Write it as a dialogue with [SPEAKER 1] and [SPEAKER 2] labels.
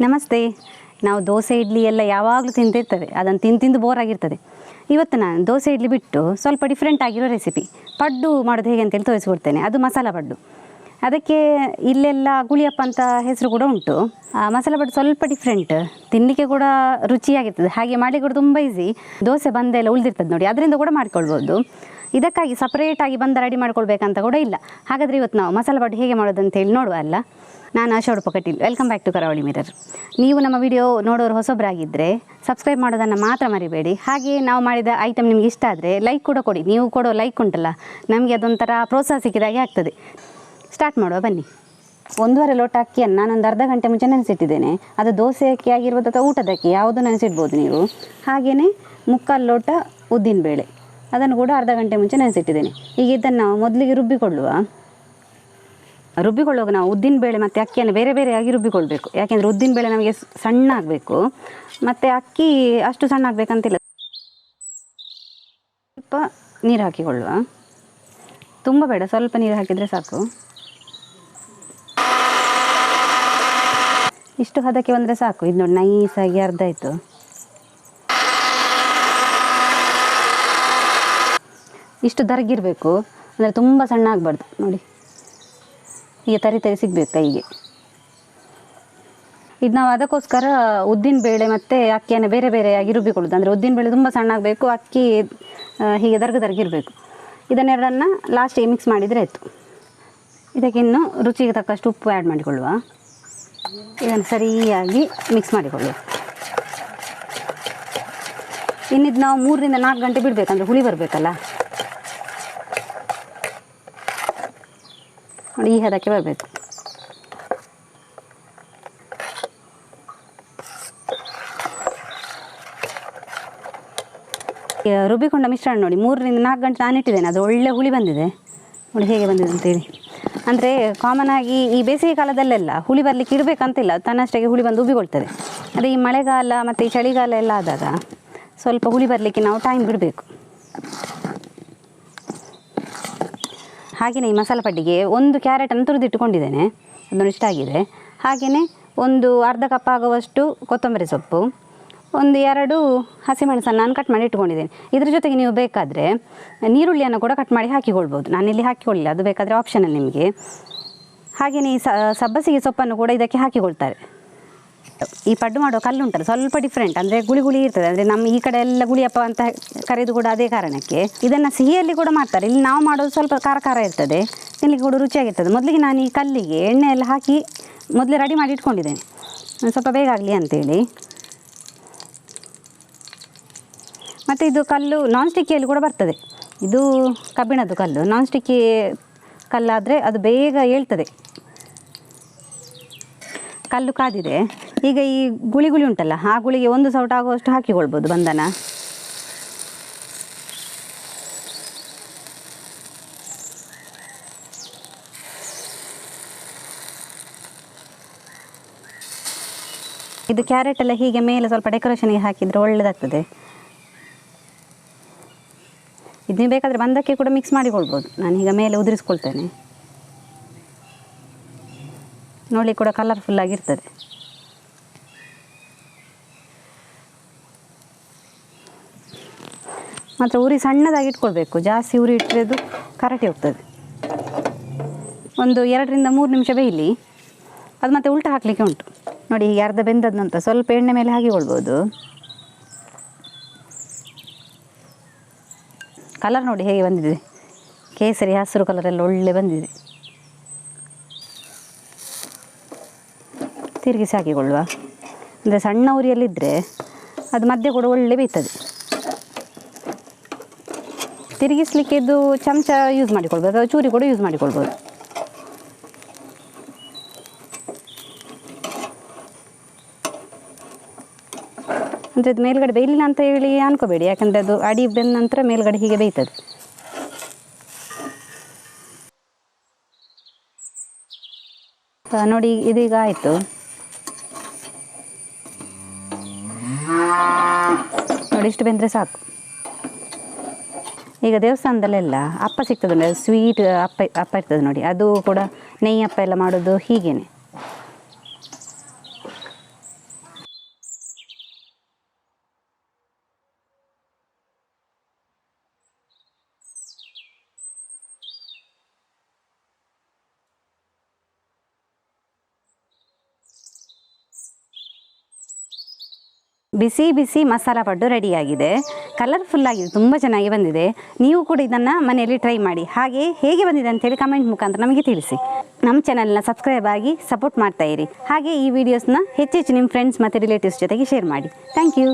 [SPEAKER 1] ನಮಸ್ತೆ. ನಾವು ದೋಸೆ ಇಡ್ಲಿ ಎಲ್ಲ ಯಾವಾಗಲೂ ತಿಂತಿರ್ತೇವೆ, ಅದನ್ನು ತಿಂದು ಬೋರ್ ಆಗಿರ್ತದೆ. ಇವತ್ತು ನಾನು ದೋಸೆ ಇಡ್ಲಿ ಬಿಟ್ಟು ಸ್ವಲ್ಪ ಡಿಫ್ರೆಂಟ್ ಆಗಿರೋ ರೆಸಿಪಿ ಪಡ್ಡು ಮಾಡೋದು ಹೇಗೆ ಅಂತೇಳಿ ತೋರಿಸ್ಕೊಡ್ತೇನೆ. ಅದು ಮಸಾಲ ಪಡ್ಡು. ಅದಕ್ಕೆ ಇಲ್ಲೆಲ್ಲ ಗುಳಿಯಪ್ಪ ಅಂತ ಹೆಸರು ಕೂಡ ಉಂಟು. ಮಸಾಲ ಪಡ್ಡು ಸ್ವಲ್ಪ ಡಿಫ್ರೆಂಟ್, ತಿನ್ನಲಿಕ್ಕೆ ಕೂಡ ರುಚಿಯಾಗಿರ್ತದೆ, ಹಾಗೆ ಮಾಡಿ ಕೂಡ ತುಂಬ ಈಸಿ. ದೋಸೆ ಬಂದೆಲ್ಲ ಉಳಿದಿರ್ತದೆ ನೋಡಿ, ಅದರಿಂದ ಕೂಡ ಮಾಡ್ಕೊಳ್ಬೋದು. ಇದಕ್ಕಾಗಿ ಸಪ್ರೇಟಾಗಿ ಬಂದ ರೆಡಿ ಮಾಡ್ಕೊಳ್ಬೇಕಂತ ಕೂಡ ಇಲ್ಲ. ಹಾಗಾದರೆ ಇವತ್ತು ನಾವು ಮಸಾಲ ಪಡ್ಡು ಹೇಗೆ ಮಾಡೋದು ಅಂತೇಳಿ ನೋಡುವ ಅಲ್ಲ. ನಾನು Asha Udupa Kateel. Welcome back to Karavali mirror. ನೀವು ನಮ್ಮ ವಿಡಿಯೋ ನೋಡೋರು ಹೊಸೊಬ್ಬರಾಗಿದ್ದರೆ ಸಬ್ಸ್ಕ್ರೈಬ್ ಮಾಡೋದನ್ನು ಮಾತ್ರ ಮರಿಬೇಡಿ. ಹಾಗೆ ನಾವು ಮಾಡಿದ ಐಟಮ್ ನಿಮಗೆ ಇಷ್ಟ ಆದರೆ ಲೈಕ್ ಕೂಡ ಕೊಡಿ. ನೀವು ಕೊಡೋ ಲೈಕ್ ಉಂಟಲ್ಲ, ನಮಗೆ ಅದೊಂಥರ ಪ್ರೋತ್ಸಾಹ ಸಿಕ್ಕಿದಾಗೆ ಆಗ್ತದೆ. ಸ್ಟಾರ್ಟ್ ಮಾಡುವ ಬನ್ನಿ. 1.5 ಲೋಟ ಅಕ್ಕಿಯನ್ನು ನಾನೊಂದು ಅರ್ಧ ಗಂಟೆ ಮುಂಚೆ ನೆನೆಸಿಟ್ಟಿದ್ದೇನೆ. ಅದು ದೋಸೆ ಅಕ್ಕಿ ಆಗಿರ್ಬೋದು ಅಥವಾ ಊಟದಕ್ಕೆ ಯಾವುದು ನೆನೆಸಿಡ್ಬೋದು ನೀವು. ಹಾಗೆಯೇ 3/4 ಲೋಟ ಉದ್ದಿನಬೇಳೆ, ಅದನ್ನು ಕೂಡ ಅರ್ಧ ಗಂಟೆ ಮುಂಚೆ ನೆನೆಸಿಟ್ಟಿದ್ದೇನೆ. ಈಗ ಇದನ್ನು ನಾವು ಮೊದಲಿಗೆ ರುಬ್ಬಿಕೊಳ್ಳುವಾಗ ನಾವು ಉದ್ದಿನಬೇಳೆ ಮತ್ತು ಅಕ್ಕಿಯನ್ನು ಬೇರೆ ಬೇರೆಯಾಗಿ ರುಬ್ಬಿಕೊಳ್ಬೇಕು. ಯಾಕೆಂದರೆ ಉದ್ದಿನಬೇಳೆ ನಮಗೆ ಸಣ್ಣ ಆಗಬೇಕು, ಮತ್ತು ಅಕ್ಕಿ ಅಷ್ಟು ಸಣ್ಣ ಆಗಬೇಕಂತಿಲ್ಲ. ಸ್ವಲ್ಪ ನೀರು ಹಾಕಿಕೊಳ್ಳುವ, ತುಂಬ ಬೇಡ, ಸ್ವಲ್ಪ ನೀರು ಹಾಕಿದರೆ ಸಾಕು. ಇಷ್ಟು ಹದಕ್ಕೆ ಬಂದರೆ ಸಾಕು. ಇದು ನೋಡಿ ನೈಸಾಗಿ ಅರ್ಧ ಆಯಿತು. ಇಷ್ಟು ದರಗಿರಬೇಕು, ಅಂದರೆ ತುಂಬ ಸಣ್ಣ ಆಗಬಾರ್ದು ನೋಡಿ. ಈಗ ತರಿ ಸಿಗಬೇಕು ಕೈಗೆ. ಇದು ನಾವು ಅದಕ್ಕೋಸ್ಕರ ಉದ್ದಿನಬೇಳೆ ಮತ್ತು ಅಕ್ಕಿಯನ್ನು ಬೇರೆ ಬೇರೆಯಾಗಿ ರುಬ್ಬಿಕೊಳ್ಳೋದು. ಅಂದರೆ ಉದ್ದಿನಬೇಳೆ ತುಂಬ ಸಣ್ಣ ಆಗಬೇಕು, ಅಕ್ಕಿ ಹೀಗೆ ದರ್ಗಿರಬೇಕು. ಇದನ್ನೆರಡನ್ನು ಲಾಸ್ಟಿಗೆ ಮಿಕ್ಸ್ ಮಾಡಿದರೆ ಆಯಿತು. ಇದಕ್ಕಿನ್ನು ರುಚಿಗೆ ತಕ್ಕಷ್ಟು ಉಪ್ಪು ಆ್ಯಡ್ ಮಾಡಿಕೊಳ್ಳುವ. ಇದನ್ನು ಸರಿಯಾಗಿ ಮಿಕ್ಸ್ ಮಾಡಿಕೊಳ್ಳುವ. ಇನ್ನಿದ್ದು ನಾವು 3 ರಿಂದ 4 ಗಂಟೆ ಬಿಡಬೇಕಂದ್ರೆ ಹುಳಿ ಬರಬೇಕಲ್ಲ ನೋಡಿ, ಈ ಹದಕ್ಕೆ ಬರಬೇಕು. ರುಬ್ಬಿಕೊಂಡ ಮಿಶ್ರಣ ನೋಡಿ 3 ರಿಂದ 4 ಗಂಟೆ ನಾನು ಇಟ್ಟಿದ್ದೇನೆ. ಅದು ಒಳ್ಳೆ ಹುಳಿ ಬಂದಿದೆ ನೋಡಿ, ಹೇಗೆ ಬಂದಿದೆ ಅಂತೇಳಿ. ಅಂದರೆ ಕಾಮನ್ ಆಗಿ ಈ ಬೇಸಿಗೆ ಕಾಲದಲ್ಲೆಲ್ಲ ಹುಳಿ ಬರಲಿಕ್ಕೆ ಇಡಬೇಕಂತಿಲ್ಲ, ತನ್ನಷ್ಟಕ್ಕೆ ಹುಳಿ ಬಂದು ಉಬ್ಬಿಕೊಳ್ತದೆ. ಅದೇ ಈ ಮಳೆಗಾಲ ಮತ್ತು ಈ ಚಳಿಗಾಲ ಎಲ್ಲ ಆದಾಗ ಸ್ವಲ್ಪ ಹುಳಿ ಬರಲಿಕ್ಕೆ ನಾವು ಟೈಮ್ ಬಿಡಬೇಕು. ಹಾಗೆಯೇ ಈ ಮಸಾಲ ಪಡ್ಡಿಗೆ 1 ಕ್ಯಾರೆಟನ್ನು ತುರಿದಿಟ್ಟುಕೊಂಡಿದ್ದೇನೆ, ಅದನ್ನು ಇಷ್ಟ ಆಗಿದೆ. ಹಾಗೆಯೇ ಒಂದು ಅರ್ಧ ಕಪ್ ಆಗುವಷ್ಟು ಕೊತ್ತಂಬರಿ ಸೊಪ್ಪು, 1-2 ಹಸಿಮೆಣಸನ್ನು ನಾನು ಕಟ್ ಮಾಡಿ ಇಟ್ಕೊಂಡಿದ್ದೇನೆ. ಇದ್ರ ಜೊತೆಗೆ ನೀವು ಬೇಕಾದರೆ ನೀರುಳ್ಳಿಯನ್ನು ಕೂಡ ಕಟ್ ಮಾಡಿ ಹಾಕಿಕೊಳ್ಬೋದು. ನಾನಿಲ್ಲಿ ಹಾಕಿಕೊಳ್ಳಿಲ್ಲ, ಅದು ಬೇಕಾದರೆ ಆಪ್ಷನಲ್ ನಿಮಗೆ. ಹಾಗೆಯೇ ಈ ಸಬ್ಬಸಿಗೆ ಸೊಪ್ಪನ್ನು ಕೂಡ ಇದಕ್ಕೆ ಹಾಕಿಕೊಳ್ತಾರೆ. ಈ ಪಡ್ಡು ಮಾಡೋ ಕಲ್ಲು ಉಂಟಲ್ಲ ಸ್ವಲ್ಪ ಡಿಫ್ರೆಂಟ್, ಅಂದರೆ ಗುಳಿ ಇರ್ತದೆ. ಅಂದರೆ ನಮ್ಮ ಈ ಕಡೆ ಎಲ್ಲ ಗುಳಿಯಪ್ಪ ಅಂತ ಕರೆದು ಕೂಡ ಅದೇ ಕಾರಣಕ್ಕೆ. ಇದನ್ನು ಸಿಹಿಯಲ್ಲಿ ಕೂಡ ಮಾಡ್ತಾರೆ. ಇಲ್ಲಿ ನಾವು ಮಾಡೋದು ಸ್ವಲ್ಪ ಖಾರ ಇರ್ತದೆ, ತಿನ್ನಲಿಕ್ಕೆ ಕೂಡ ರುಚಿಯಾಗಿರ್ತದೆ. ಮೊದಲಿಗೆ ನಾನು ಈ ಕಲ್ಲಿಗೆ ಎಣ್ಣೆ ಎಲ್ಲ ಹಾಕಿ ಮೊದಲೇ ರೆಡಿ ಮಾಡಿ ಇಟ್ಕೊಂಡಿದ್ದೇನೆ, ಸ್ವಲ್ಪ ಬೇಗ ಆಗಲಿ ಅಂತೇಳಿ. ಮತ್ತು ಇದು ಕಲ್ಲು ನಾನ್ ಸ್ಟಿಕ್ಕಿಯಲ್ಲಿ ಕೂಡ ಬರ್ತದೆ. ಇದು ಕಬ್ಬಿಣದ್ದು ಕಲ್ಲು, ನಾನ್ ಸ್ಟಿಕ್ಕಿ ಕಲ್ಲಾದರೆ ಅದು ಬೇಗ ಏಳ್ತದೆ. ಕಲ್ಲು ಕಾದಿದೆ. ಈಗ ಈ ಗುಳಿ ಉಂಟಲ್ಲ, ಆ ಗುಳಿಗೆ 1 ಸೌಟ್ ಆಗುವಷ್ಟು ಹಾಕಿಕೊಳ್ಬೋದು ಬಂಧನ. ಇದು ಕ್ಯಾರೆಟ್ ಎಲ್ಲ ಹೀಗೆ ಮೇಲೆ ಸ್ವಲ್ಪ ಡೆಕೋರೇಷನ್ಗೆ ಹಾಕಿದರೆ ಒಳ್ಳೆಯದಾಗ್ತದೆ. ಇದು ನೀವು ಬೇಕಾದರೆ ಬಂದಕ್ಕೆ ಕೂಡ ಮಿಕ್ಸ್ ಮಾಡಿಕೊಳ್ಬೋದು. ನಾನೀಗ ಮೇಲೆ ಉದುರಿಸ್ಕೊಳ್ತೇನೆ ನೋಡಿ, ಕೂಡ ಕಲರ್ಫುಲ್ಲಾಗಿರ್ತದೆ. ಮಾತ್ರ ಉರಿ ಸಣ್ಣದಾಗಿ ಇಟ್ಕೊಳ್ಬೇಕು, ಜಾಸ್ತಿ ಉರಿ ಇಟ್ಟರೆ ಅದು ಕರಟಿ ಹೋಗ್ತದೆ. ಒಂದು 2 ರಿಂದ 3 ನಿಮಿಷ ಬೇಯಲಿ. ಅದು ಮತ್ತೆ ಉಲ್ಟ ಹಾಕಲಿಕ್ಕೆ ಉಂಟು ನೋಡಿ. ಹೀಗೆ ಅರ್ಧ ಬೆಂದದ ನಂತರ ಸ್ವಲ್ಪ ಎಣ್ಣೆ ಮೇಲೆ ಹಾಕಿಕೊಳ್ಬೋದು. ಕಲರ್ ನೋಡಿ ಹೇಗೆ ಬಂದಿದೆ, ಕೇಸರಿ ಹಸಿರು ಕಲರೆಲ್ಲ ಒಳ್ಳೆ ಬಂದಿದೆ. ತಿರುಗಿಸಿ ಹಾಕಿಕೊಳ್ಳುವ. ಅಂದರೆ ಸಣ್ಣ ಉರಿಯಲ್ಲಿದ್ದರೆ ಅದು ಮಧ್ಯೆ ಕೂಡ ಒಳ್ಳೆ ಬೇಯ್ತದೆ. ತಿರುಗಿಸ್ಲಿಕ್ಕೆ ಇದು ಚಮಚ ಯೂಸ್ ಮಾಡಿಕೊಳ್ಬೋದು, ಅಥವಾ ಚೂರಿ ಕೂಡ ಯೂಸ್ ಮಾಡಿಕೊಳ್ಬೋದು. ಅಂದರೆ ಅದು ಮೇಲ್ಗಡೆ ಬೇಯಲಿಲ್ಲ ಅಂತ ಹೇಳಿ ಅನ್ಕೋಬೇಡಿ, ಯಾಕಂದರೆ ಅದು ಅಡಿ ಬೆಂದ ನಂತರ ಮೇಲ್ಗಡೆ ಹೀಗೆ ಬೇಯ್ತದೆ. ನೋಡಿ ಇದೀಗ ಆಯಿತು ನೋಡಿ, ಇಷ್ಟು ಬೆಂದರೆ ಸಾಕು. ಈಗ ದೇವಸ್ಥಾನದಲ್ಲೆಲ್ಲ ಅಪ್ಪ ಸಿಗ್ತದೆ ನೋಡಿ, ಸ್ವೀಟ್ ಅಪ್ಪ ಇರ್ತದೆ ನೋಡಿ, ಅದು ಕೂಡ ನೆಯ್ಯಿ ಅಪ್ಪ ಎಲ್ಲ ಮಾಡೋದು ಹೀಗೇ. ಬಿಸಿ ಬಿಸಿ ಮಸಾಲ ಪಡ್ಡು ರೆಡಿಯಾಗಿದೆ. ಕಲರ್ಫುಲ್ ಆಗಿದೆ, ತುಂಬ ಚೆನ್ನಾಗಿ ಬಂದಿದೆ. ನೀವು ಕೂಡ ಇದನ್ನು ಮನೆಯಲ್ಲಿ ಟ್ರೈ ಮಾಡಿ. ಹಾಗೆ ಹೇಗೆ ಬಂದಿದೆ ಅಂತೇಳಿ ಕಮೆಂಟ್ ಮುಖಾಂತರ ನಮಗೆ ತಿಳಿಸಿ. ನಮ್ಮ ಚಾನಲ್ನ ಸಬ್ಸ್ಕ್ರೈಬ್ ಆಗಿ ಸಪೋರ್ಟ್ ಮಾಡ್ತಾ ಇರಿ. ಹಾಗೆ ಈ ವಿಡಿಯೋಸ್ನ ಹೆಚ್ಚೆಚ್ಚು ನಿಮ್ಮ ಫ್ರೆಂಡ್ಸ್ ಮತ್ತು ರಿಲೇಟಿವ್ಸ್ ಜೊತೆಗೆ ಶೇರ್ ಮಾಡಿ. Thank you.